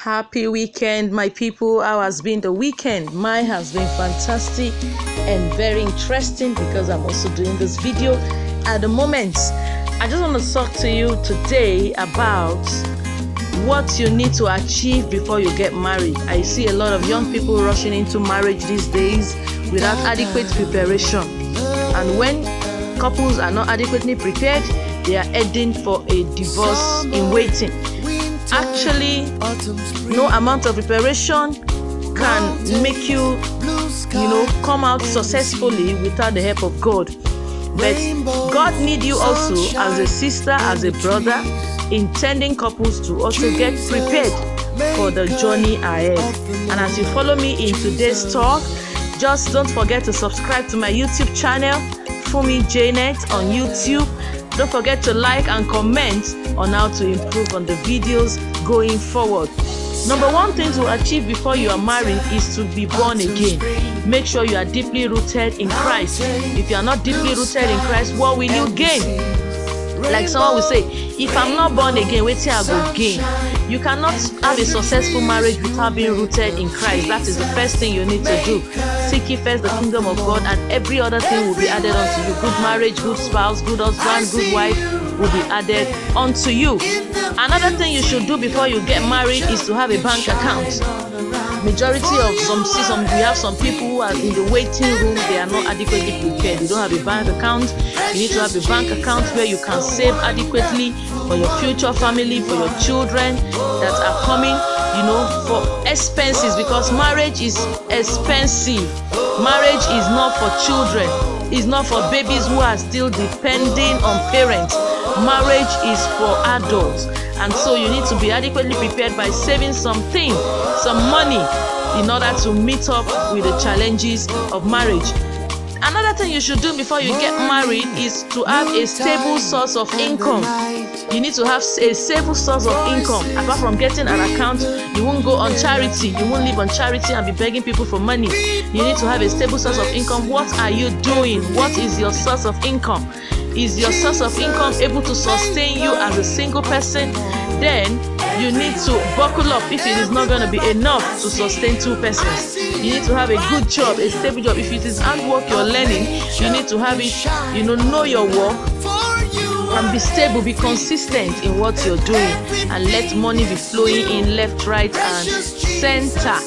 Happy weekend, my people. How has been the weekend? Mine has been fantastic and very interesting because I'm also doing this video at the moment. I just want to talk to you today about what you need to achieve before you get married. I see a lot of young people rushing into marriage these days without adequate preparation, and when couples are not adequately prepared, they are heading for a divorce in waiting. Actually, no amount of preparation can make you come out successfully without the help of God. But God needs you also as a sister, as a brother, intending couples to also get prepared for the journey ahead. And as you follow me in today's talk, just don't forget to subscribe to my YouTube channel, Funmi Jnet on YouTube. Don't forget to like and comment on how to improve on the videos going forward. Number one thing to achieve before you are married is to be born again. Make sure you are deeply rooted in Christ. If you are not deeply rooted in Christ, what will you gain? Like someone will say, if I'm not born again, wetin I go gain? You cannot have a successful marriage without being rooted in Christ. That is the first thing you need to do. Seek ye first the kingdom of God, and every other thing will be added unto you. Good marriage, good spouse, good husband, good wife will be added unto you. Another thing you should do before you get married is to have a bank account. Majority of we have some people who are in the waiting room. They are not adequately prepared. They don't have a bank account. You need to have a bank account where you can save adequately for your future family, for your children that are coming, for expenses, because marriage is expensive. Marriage is not for children. It's not for babies who are still depending on parents. Marriage is for adults, and so you need to be adequately prepared by saving some money in order to meet up with the challenges of marriage. Another thing you should do before you get married is to have a stable source of income. You need to have a stable source of income. Apart from getting an account, you won't go on charity. You won't live on charity and be begging people for money. You need to have a stable source of income. What are you doing? What is your source of income? Is your source of income able to sustain you as a single person? Then you need to buckle up if it is not going to be enough to sustain two persons. You need to have a good job, a stable job. If it is handwork you're learning, you need to have it, know your work and be stable, be consistent in what you're doing, and let money be flowing in left, right, and center.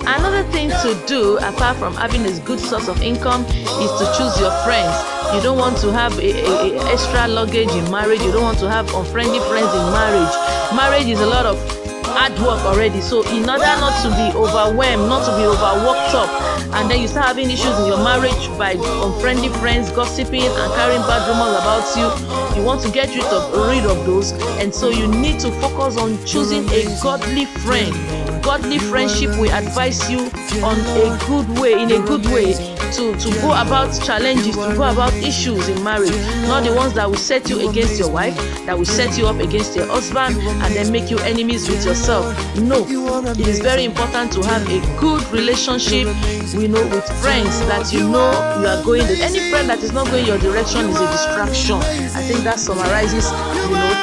Another thing to do, apart from having a good source of income, is to choose your friends. You don't want to have a extra luggage in marriage. You don't want to have unfriendly friends in marriage. Marriage is a lot of hard work already. So in order not to be overwhelmed, not to be overworked up, and then you start having issues in your marriage by unfriendly friends gossiping and carrying bad rumors about you want to get rid of those. And so you need to focus on choosing a godly friend. Godly friendship will advise you on a good way, to go about challenges, to go about issues in marriage. Not the ones that will set you against your wife, that will set you up against your husband and then make you enemies with yourself. No, it is very important to have a good relationship, with friends that you are going with. Any friend that is not going your direction is a distraction. I think that summarizes,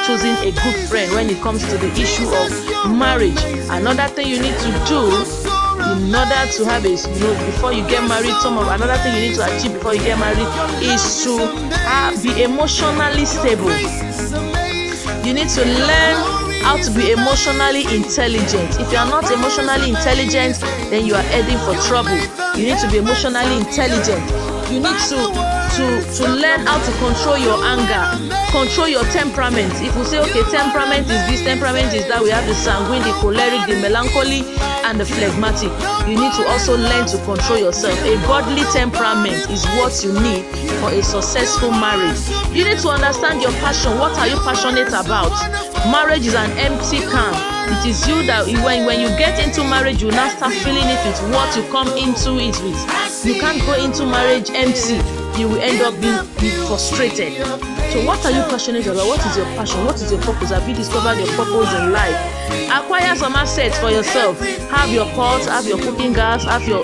choosing a good friend when it comes to the issue of marriage. Another thing you need to do in order to have before you get married, another thing you need to achieve before you get married is to be emotionally stable. You need to learn how to be emotionally intelligent. If you are not emotionally intelligent, then you are heading for trouble. You need to be emotionally intelligent. You need to learn how to control your anger, control your temperament. If we say, okay, temperament is this, temperament is that, we have the sanguine, the choleric, the melancholy, and the phlegmatic. You need to also learn to control yourself. A godly temperament is what you need for a successful marriage. You need to understand your passion. What are you passionate about? Marriage is an empty can. It is you that when you get into marriage, you now start feeling it with what you come into it with. You can't go into marriage empty. You will end up being frustrated. So what are you passionate about? What is your passion? What is your purpose? Have you discovered your purpose in life? Acquire some assets for yourself. Have your pot, have your cooking gas, have your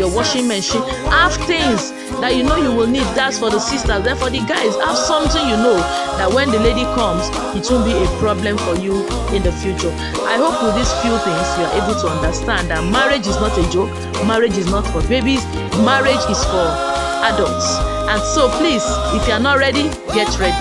washing machine. Have things that you know you will need. That's for the sisters. Then for the guys, have something you know that when the lady comes, it won't be a problem for you in the future. I hope with these few things you are able to understand that marriage is not a joke. Marriage is not for babies. Marriage is for adults. And so please, if you are not ready, get ready.